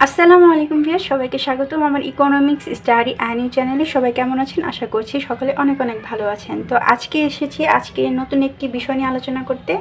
আসসালামু আলাইকুম ভিউয়ার, সবাইকে স্বাগতম আমার ইকোনমিক্স স্টাডি অ্যানি চ্যানেলে। সবাই কেমন আছেন? আশা করছি সকলে অনেক অনেক ভালো আছেন। তো আজকে এসেছি নতুন একটি বিষয় নিয়ে আলোচনা করতে।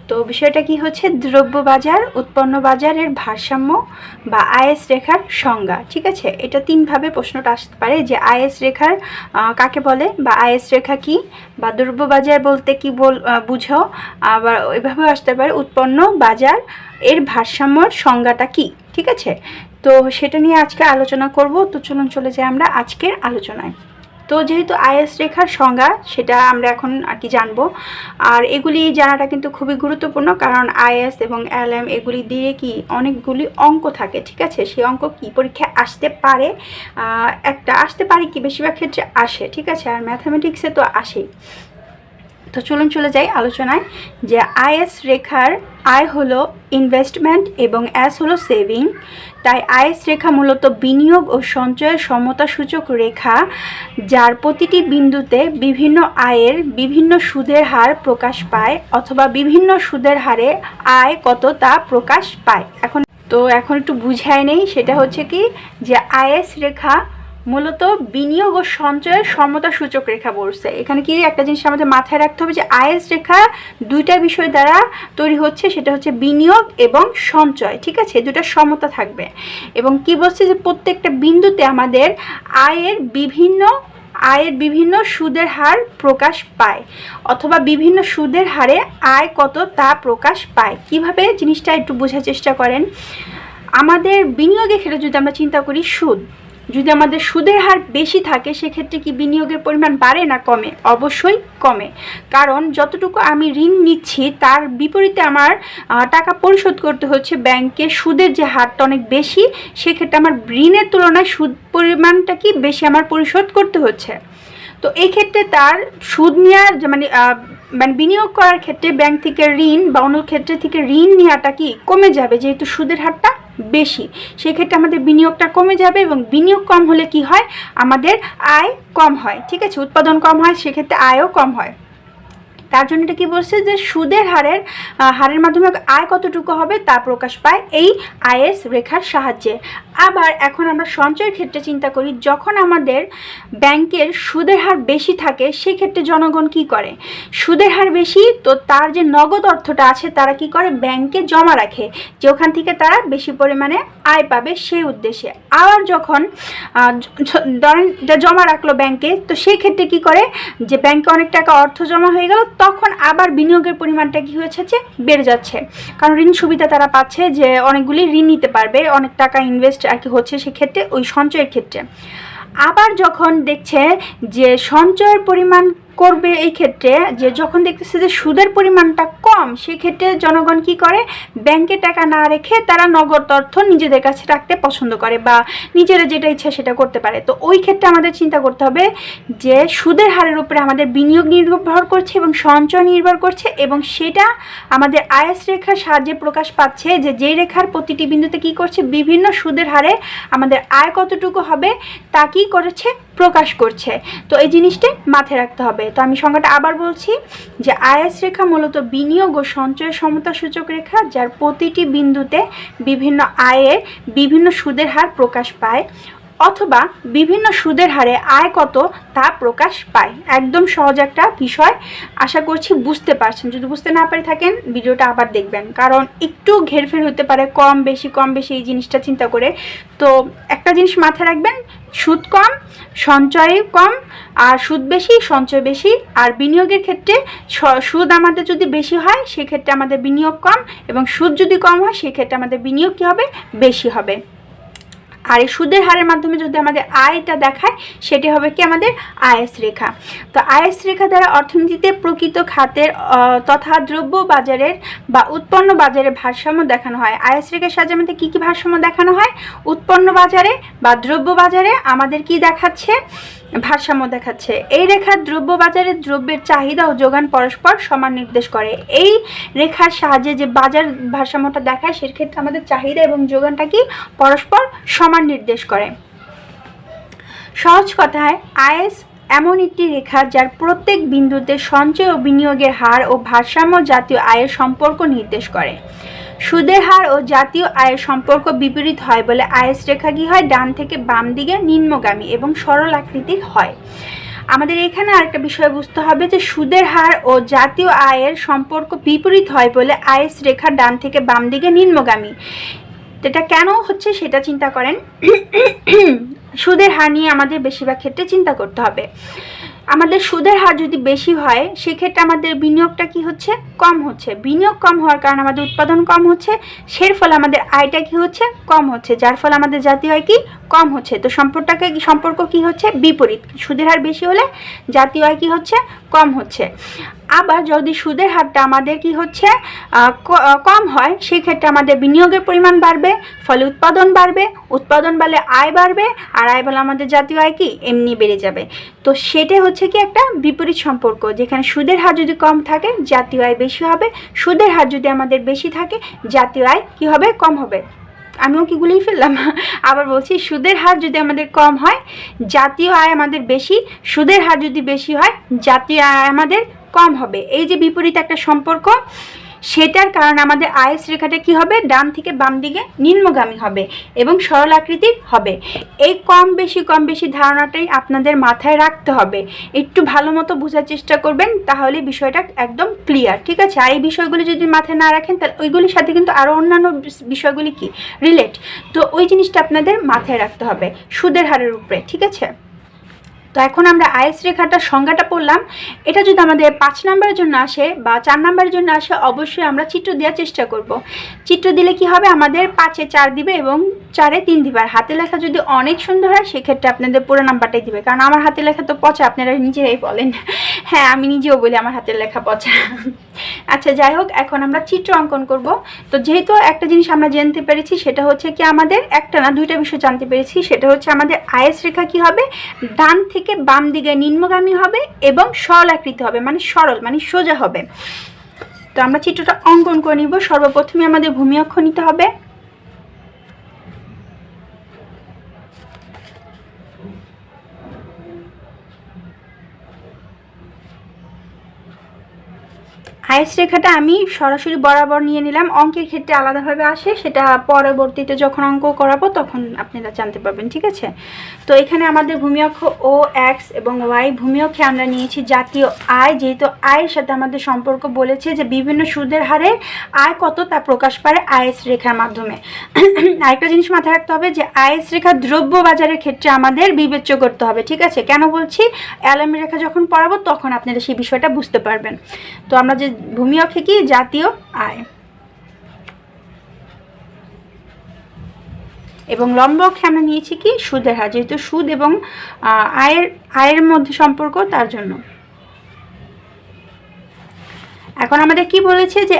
তো বিষয়টা কি হচ্ছে, দ্রব্যবাজার উৎপন্ন বাজারের ভারসাম্য বা আইএস রেখার সংজ্ঞা। ঠিক আছে, এটা তিনভাবে প্রশ্নটা আসতে পারে যে আইএস রেখার কাকে বলে, বা আইএস রেখা কি, বা দ্রব্যবাজার বলতে কি বুঝো। আবার ওইভাবেও আসতে পারে উৎপন্ন বাজার এর ভারসাম্যর সংজ্ঞাটা কি। ঠিক আছে, তো সেটা নিয়ে আজকে আলোচনা করব। তো চলুন চলে যাই আমরা আজকের আলোচনায়। তো যেহেতু আইএস রেখার সংজ্ঞা সেটা আমরা এখন আর কি জানবো, আর এগুলি জানাটা কিন্তু খুবই গুরুত্বপূর্ণ, কারণ আইএস এবং এলএম এগুলি দিয়ে কি অনেকগুলি অঙ্ক থাকে। ঠিক আছে, সেই অঙ্ক কি পরীক্ষায় আসতে পারে, আসতে পারে কি বেশিরভাগ ক্ষেত্রে আসে। ঠিক আছে, আর ম্যাথামেটিক্সে তো আসেই। তো চলুন চলে যাই আলোচনায়। যে আইএস রেখার আই হলো ইনভেস্টমেন্ট এবং এস হলো সেভিং, তাই আইএস রেখা মূলত বিনিয়োগ ও সঞ্চয়ের সমতা সূচক রেখা, যার প্রতিটি বিন্দুতে বিভিন্ন আয়ের বিভিন্ন সুদের হার প্রকাশ পায়, অথবা বিভিন্ন সুদের হারে আয় কত তা প্রকাশ পায়। এখন একটু বুঝাই নেই, সেটা হচ্ছে কি যে আইএস রেখা মূলত বিনিয়োগ ও সঞ্চয়ের সমতা সূচক রেখা বলছে। এখানে কি একটা জিনিস আমাদের মাথায় রাখতে হবে যে আইএস রেখা দুইটা বিষয় দ্বারা তৈরি হচ্ছে, সেটা হচ্ছে বিনিয়োগ এবং সঞ্চয়। ঠিক আছে, দুটা সমতা থাকবে। এবং কি বলছে যে প্রত্যেকটা বিন্দুতে আমাদের আয়ের বিভিন্ন সুদের হার প্রকাশ পায়, অথবা বিভিন্ন সুদের হারে আয় কত তা প্রকাশ পায়। কিভাবে জিনিসটা একটু বোঝার চেষ্টা করেন। আমাদের বিনিয়োগের ক্ষেত্রে যদি আমরা চিন্তা করি, যদি আমাদের সুদের হার বেশি থাকে, সেক্ষেত্রে কি বিনিয়োগের পরিমাণ বাড়ে না কমে? অবশ্যই কমে, কারণ যতটুকু আমি ঋণ নিচ্ছি তার বিপরীতে আমার টাকা পরিশোধ করতে হচ্ছে ব্যাংকে, সুদের যে হারটা অনেক বেশি, সেক্ষেত্রে আমার ঋণের তুলনায় সুদ পরিমাণটা কি বেশি আমার পরিশোধ করতে হচ্ছে। তো এই ক্ষেত্রে তার সুদ নেওয়ার মানে বিনিয়োগ করার ক্ষেত্রে ব্যাংক থেকে ঋণ বা অন্য ক্ষেত্রে থেকে ঋণ নেওয়াটা কি কমে যাবে, যেহেতু সুদের হারটা বেশি। সেক্ষেত্রে আমাদের বিনিয়োগটা কমে যাবে, এবং বিনিয়োগ কম হলে কি হয়, আমাদের আয় কম হয়। ঠিক আছে, উৎপাদন কম হয়, সেক্ষেত্রে আয়ও কম হয়। তার জন্য এটা কি বলছে যে সুদের হারের মাধ্যমে আয় কতটুকু হবে তা প্রকাশ পায় এই আইএস রেখার সাহায্যে। আবার এখন আমরা সঞ্চয়ের ক্ষেত্রে চিন্তা করি, যখন আমাদের ব্যাংকের সুদের হার বেশি থাকে, সেক্ষেত্রে জনগণ কি করে, সুদের হার বেশি তো তার যে নগদ অর্থটা আছে তারা কি করে, ব্যাংকে জমা রাখে, যে ওখান থেকে তারা বেশি পরিমাণে আয় পাবে সেই উদ্দেশ্যে। আবার যখন ধরেন জমা রাখলো ব্যাংকে, তো সেই ক্ষেত্রে কি করে, যে ব্যাংকে অনেক টাকা অর্থ জমা হয়ে গেল, তখন আবার বিনিয়োগের পরিমাণটা কি হয়েছে, বেড়ে যাচ্ছে, কারণ ঋণ সুবিধা তারা পাচ্ছে, যে অনেকগুলি ঋণ নিতে পারবে, অনেক টাকা ইনভেস্ট আর কি হচ্ছে সেক্ষেত্রে ওই সঞ্চয়ের ক্ষেত্রে। আবার যখন দেখছে যে সঞ্চয়ের পরিমাণ করবে, এই ক্ষেত্রে যে যখন দেখতেছে যে সুদের পরিমাণটা কম, সেক্ষেত্রে জনগণ কি করে, ব্যাংকে টাকা না রেখে তারা নগদ অর্থ নিজেদের কাছে রাখতে পছন্দ করে, বা নিজেরা যেটা ইচ্ছা সেটা করতে পারে। তো ওই ক্ষেত্রে আমাদের চিন্তা করতে হবে যে সুদের হারের উপরে আমাদের বিনিয়োগ নির্ভর করছে এবং সঞ্চয় নির্ভর করছে, এবং সেটা আমাদের আইএস রেখার সাহায্যে প্রকাশ পাচ্ছে, যে যেই রেখার প্রতিটি বিন্দুতে কি করছে, বিভিন্ন সুদের হারে আমাদের আয় কতটুকু হবে তা কি করেছে, প্রকাশ করছে। তো এই জিনিসটা মাথায় রাখতে হবে। তো আমি সংজ্ঞাটা আবার বলছি, যে আইএস রেখা মূলত বিনিয়োগ ও সঞ্চয়ের সমতা সূচক রেখা, যার প্রতিটি বিন্দুতে বিভিন্ন আয়ের বিভিন্ন সুদের হার প্রকাশ পায়, অথবা বিভিন্ন সুদের হারে আয় কত তা প্রকাশ পায়। একদম সহজ একটা বিষয়, আশা করছি বুঝতে পারছেন। যদি বুঝতে না পারে থাকেন, ভিডিওটা আবার দেখবেন, কারণ একটু ঘেরফের হতে পারে কম বেশি এই জিনিসটা চিন্তা করে। তো একটা জিনিস মাথায় রাখবেন, সুদ কম, সঞ্চয় কম, আর সুদ বেশি, সঞ্চয় বেশি। আর বিনিয়োগের ক্ষেত্রে সুদ আমাদের যদি বেশি হয়, সেক্ষেত্রে আমাদের বিনিয়োগ কম, এবং সুদ যদি কম হয়, সেক্ষেত্রে আমাদের বিনিয়োগ কী হবে, বেশি হবে। আর এই সুদের হারের মাধ্যমে যদি আমাদের আয়টা দেখায়, সেটি হবে কি আমাদের আইএস রেখা। তো আইএস রেখা দ্বারা অর্থনীতিতে প্রকৃত খাতের তথা দ্রব্য বাজারের বা উৎপন্ন বাজারের ভারসাম্য দেখানো হয়। আইএস রেখার সাহায্যে আমাদের কী ভারসাম্য দেখানো হয়, উৎপন্ন বাজারে বা দ্রব্য বাজারে আমাদের কি দেখাচ্ছে, ভারসাম্য দেখাচ্ছে। এই রেখার দ্রব্য বাজারে দ্রব্যের চাহিদা ও যোগান পরস্পর সমান নির্দেশ করে। এই রেখার সাহায্যে যে বাজার ভারসাম্যটা দেখায়, সেক্ষেত্রে আমাদের চাহিদা এবং যোগানটা কি পরস্পর সমান নির্দেশ করে। সহজ কথায় আইএস এমন একটি রেখা যার প্রত্যেক বিন্দুতে সঞ্চয় ও বিনিয়োগের হার ও ভারসাম্য জাতীয় আয়ের সম্পর্ক নির্দেশ করে। সুদের হার ও জাতীয় আয়ের সম্পর্ক বিপরীত হয় বলে আইএস রেখা কি হয়, ডান থেকে বাম দিকে নিম্নগামী এবং সরল আকৃতির হয়। আমাদের এখানে আরেকটা বিষয় বুঝতে হবে যে সুদের হার ও জাতীয় আয়ের সম্পর্ক বিপরীত হয় বলে আইএস রেখা ডান থেকে বাম দিকে নিম্নগামী। এটা কেন হচ্ছে সেটা চিন্তা করেন। সুদের হার নিয়ে আমাদের বেশিরভাগ ক্ষেত্রে চিন্তা করতে হবে। আমাদের সুদের হার যদি বেশি হয় সেক্ষেত্রে আমাদের বিনিয়োগটা কি হচ্ছে, কম হচ্ছে। বিনিয়োগ কম হওয়ার কারণে আমাদের উৎপাদন কম হচ্ছে, সের ফলে আমাদের আয়টা কি হচ্ছে, কম হচ্ছে, যার ফলে আমাদের জাতীয় আয় কি কম হচ্ছে। তো সম্পর্ক কি হচ্ছে, বিপরীত। সুদের হার বেশি হলে জাতীয় আয় কি হচ্ছে, কম হচ্ছে। আবার যদি সুদের হারটা আমাদের কি হচ্ছে, কম হয়, সেক্ষেত্রে আমাদের বিনিয়োগের পরিমাণ বাড়বে, ফলে উৎপাদন বাড়বে, উৎপাদন বাড়লে আয় বাড়বে, আর আয় বলে আমাদের জাতীয় আয় কি এমনি বেড়ে যাবে। তো সেটাই হচ্ছে কি একটা বিপরীত সম্পর্ক, যেখানে সুদের হার যদি কম থাকে জাতীয় আয় বেশি হবে, সুদের হার যদি আমাদের বেশি থাকে জাতীয় আয় কি হবে, কম হবে। আমিও কি গুলিয়ে ফেললাম, আবার বলছি, সুদের হার যদি আমাদের কম হয় জাতীয় আয় আমাদের বেশি, সুদের হার যদি বেশি হয় জাতীয় আয় আমাদের কম হবে। এই যে বিপরীত একটা সম্পর্ক, সেটার কারণে আমাদের আইএস রেখাটা কি হবে, ডান থেকে বাম দিকে নিম্নগামী হবে এবং সরল আকৃতির হবে। এই কম বেশি ধারণাটাই আপনাদের মাথায় রাখতে হবে। একটু ভালো মতো বোঝার চেষ্টা করবেন, তাহলে বিষয়টা একদম ক্লিয়ার, ঠিক আছে। আর এই বিষয়গুলি যদি মাথায় না রাখেন তাহলে ওইগুলির সাথে কিন্তু আরও অন্যান্য বিষয়গুলি কি রিলেট, তো ওই জিনিসটা আপনাদের মাথায় রাখতে হবে সুদের হারের উপরে, ঠিক আছে। তো এখন আমরা আইএস রেখাটার সংজ্ঞাটা পড়লাম। এটা যদি আমাদের 5 নম্বরের জন্য আসে বা 4 নম্বরের জন্য আসে, অবশ্যই আমরা চিত্র দেওয়ার চেষ্টা করব। চিত্র দিলে কি হবে, আমাদের 5-এ 4 দিবে এবং 4-এ 3 দিবে। আর হাতে লেখা যদি অনেক সুন্দর হয় সেক্ষেত্রে আপনাদের পুরো নাম্বারটাই দিবে, কারণ আমার হাতে লেখা তো পচা, আপনারা নিজেরাই বলেন। হ্যাঁ, আমি নিজেও বলি আমার হাতের লেখা পচা। আচ্ছা, যাই হোক, এখন আমরা চিত্র অঙ্কন করব। তো যেহেতু একটা জিনিস আমরা জানতে পেরেছি, সেটা হচ্ছে কি আমাদের একটা না দুইটা বিষয় জানতে পেরেছি, সেটা হচ্ছে আমাদের আইএস রেখা কি হবে, ডান থেকে বাম দিকে নিম্নগামী হবে এবং সরল আকৃতি হবে, মানে সরল মানে সোজা হবে। তো আমরা চিত্রটা অঙ্কন করে নিব। সর্বপ্রথমে আমাদের ভূমি অক্ষ নিতে হবে। আইএস রেখাটা আমি সরাসরি বরাবর নিয়ে নিলাম, অঙ্কের ক্ষেত্রে আলাদাভাবে আসে, সেটা পরবর্তীতে যখন অঙ্ক করাবো তখন আপনারা জানতে পারবেন, ঠিক আছে। তো এখানে আমাদের ভূমি অক্ষ ও এক্স এবং ওয়াই, ভূমি অক্ষে আমরা নিয়েছি জাতীয় আয়, যেহেতু আয়ের সাথে আমাদের সম্পর্ক বলেছে যে বিভিন্ন সুদের হারে আয় কত তা প্রকাশ পায় আইএস রেখার মাধ্যমে। আরেকটা জিনিস মাথায় রাখতে হবে যে আইএস রেখা দ্রব্য বাজারের ক্ষেত্রে আমাদের বিবেচ্য করতে হবে, ঠিক আছে। কেন বলছি, এলএম রেখা যখন পড়াবো তখন আপনারা সেই বিষয়টা বুঝতে পারবেন। তো আমরা যে ভূমি অক্ষে কি জাতীয় আয় এবং লম্ব অক্ষে আমরা নিয়েছি কি সুদের হার, যেহেতু সুদ এবং আয়ের মধ্যে সম্পর্ক, তার জন্য। এখন আমাদের কি বলেছে যে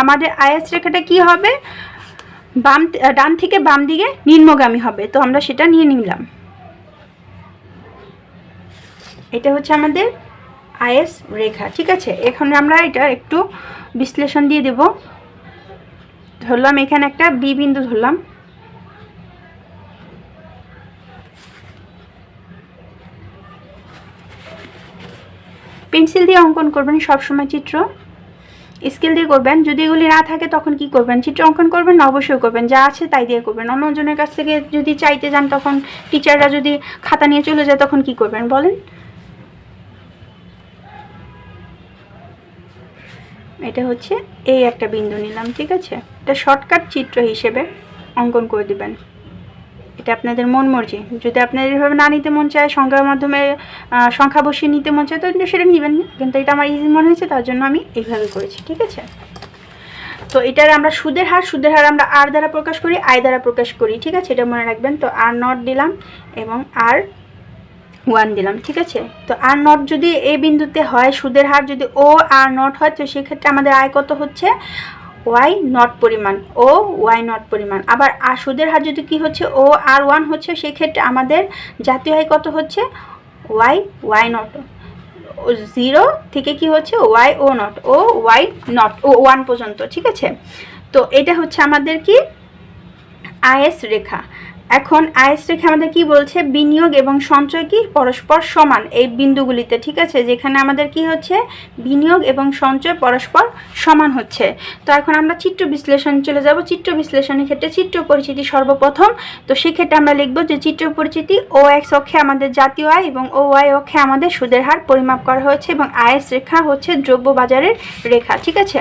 আমাদের আইএস রেখাটা কি হবে, ডান থেকে বাম দিকে নিম্নগামী হবে। তো আমরা সেটা নিয়ে নিলাম। এটা হচ্ছে আমাদের আইএস রেখা, ঠিক আছে। এখন আমরা এটা একটু বিশ্লেষণ দিয়ে দেব। ধরলাম এখানে একটা বি বিন্দু ধরলাম, পেন্সিল দিয়ে অঙ্কন করবেন সবসময়, চিত্র স্কেল দিয়ে করবেন। যদি এগুলি না থাকে তখন কি করবেন, চিত্র অঙ্কন করবেন না, অবশ্যই করবেন, যা আছে তাই দিয়ে করবেন। অন্যজনের কাছ থেকে যদি চাইতে যান, তখন টিচাররা যদি খাতা নিয়ে চলে যায় তখন কি করবেন বলেন। এটা হচ্ছে এই একটা বিন্দু নিলাম, ঠিক আছে। এটা শর্টকাট চিত্র হিসেবে অঙ্কন করে দিবেন, এটা আপনাদের মন মর্জি। যদি আপনাদের এভাবে না নিতে মন চায়, সংখ্যার মাধ্যমে সংখ্যা বসিয়ে নিতে মন চায়, তো সেটা নেবেন, কিন্তু এটা আমার ইজি মনে হয়েছে তার জন্য আমি এইভাবে করেছি, ঠিক আছে। তো এটার আমরা সুদের হার আমরা আর দ্বারা প্রকাশ করি, আয় দ্বারা প্রকাশ করি, ঠিক আছে, এটা মনে রাখবেন। তো আর নট দিলাম এবং আর 1 দিলাম, ঠিক আছে। তো আর নট যদি এই বিন্দুতে হয়, সুদের হার যদি ও আর নট হয়, তো সেক্ষেত্রে আমাদের আয় কত হচ্ছে, ওয়াই নট পরিমাণ, ও ওয়াই নট পরিমাণ। আবার আর সুদের হার যদি কি হচ্ছে, ও আর 1 হচ্ছে, সেই ক্ষেত্রে আমাদের জাতীয় আয় কত হচ্ছে, ওয়াই নট। 0 থেকে কি হচ্ছে, ওয়াই ও নট, ও ওয়াই নট, ও 1 পর্যন্ত, ঠিক আছে। তো এটা হচ্ছে আমাদের কি আইএস রেখা। এখন আইএস রেখা আমাদের কি বলছে, বিনিয়োগ এবং সঞ্চয় কি পরস্পর সমান এই বিন্দুগুলিতে, ঠিক আছে, যেখানে আমাদের কি হচ্ছে বিনিয়োগ এবং সঞ্চয় পরস্পর সমান হচ্ছে। তো এখন আমরা চিত্র বিশ্লেষণ চলে যাব। চিত্র বিশ্লেষণের ক্ষেত্রে চিত্র পরিচিতি সর্বপ্রথম। তো সেক্ষেত্রে আমরা লিখব যে চিত্র পরিচিতি, ও এক্স অক্ষে আমাদের জাতীয় আয় এবং ও ওয়াই অক্ষে আমাদের সুদের হার পরিমাপ করা হয়েছে এবং আইএস রেখা হচ্ছে দ্রব্য বাজারের রেখা, ঠিক আছে।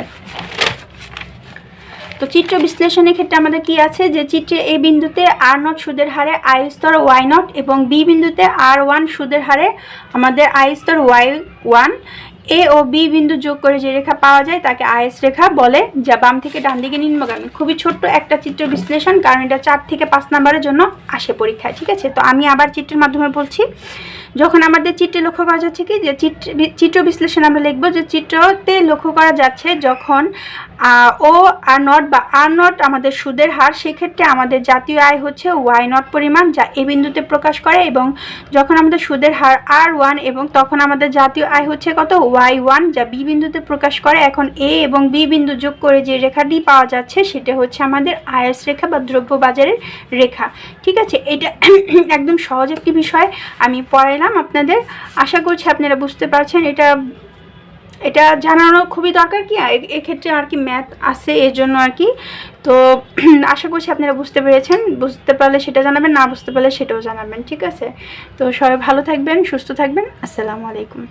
তো চিত্র বিশ্লেষণের ক্ষেত্রে আমাদের কি আছে, যে চিত্রে এ বিন্দুতে আর নট সুদের হারে আই স্তর ওয়াই নট এবং বি বিন্দুতে আর ওয়ান সুদের হারে আমাদের আই স্তর ওয়াই ওয়ান, এ ও বি বিন্দু যোগ করে যে রেখা পাওয়া যায় তাকে আইএস রেখা বলে, যা বাম থেকে ডান দিকে নিম্নগামী। খুবই ছোট্ট একটা চিত্র বিশ্লেষণ, কারণ এটা 4 থেকে 5 নম্বরের জন্য আসে পরীক্ষায়, ঠিক আছে। তো আমি আবার চিত্রের মাধ্যমে বলছি। যখন আমাদের চিত্রে লক্ষ্য করা যাচ্ছে কি, যে চিত্র বিশ্লেষণ আমরা লিখব যে চিত্রতে লক্ষ্য করা যাচ্ছে যখন ও আর নট বা আর নট আমাদের সুদের হার, সেক্ষেত্রে আমাদের জাতীয় আয় হচ্ছে ওয়াই নট পরিমাণ, যা এ বিন্দুতে প্রকাশ করে, এবং যখন আমাদের সুদের হার আর ওয়ান এবং তখন আমাদের জাতীয় আয় হচ্ছে কত ওয়াই ওয়ান, যা বি বিন্দুতে প্রকাশ করে। এখন এ এবং বি বিন্দু যোগ করে যে রেখাটি পাওয়া যাচ্ছে সেটা হচ্ছে আমাদের আইএস রেখা বা দ্রব্য বাজারের রেখা, ঠিক আছে। এটা একদম সহজ একটি বিষয় আমি পড়াইলাম আপনাদের, আশা করছি আপনারা বুঝতে পারছেন। এটা জানানো খুবই দরকার, কি এক্ষেত্রে আর কি ম্যাথ আছে এর জন্য আর কি। তো আশা করছি আপনারা বুঝতে পেরেছেন, বুঝতে পারলে সেটা জানাবেন, না বুঝতে পারলে সেটাও জানাবেন, ঠিক আছে। তো সবাই ভালো থাকবেন, সুস্থ থাকবেন, আসসালামু আলাইকুম।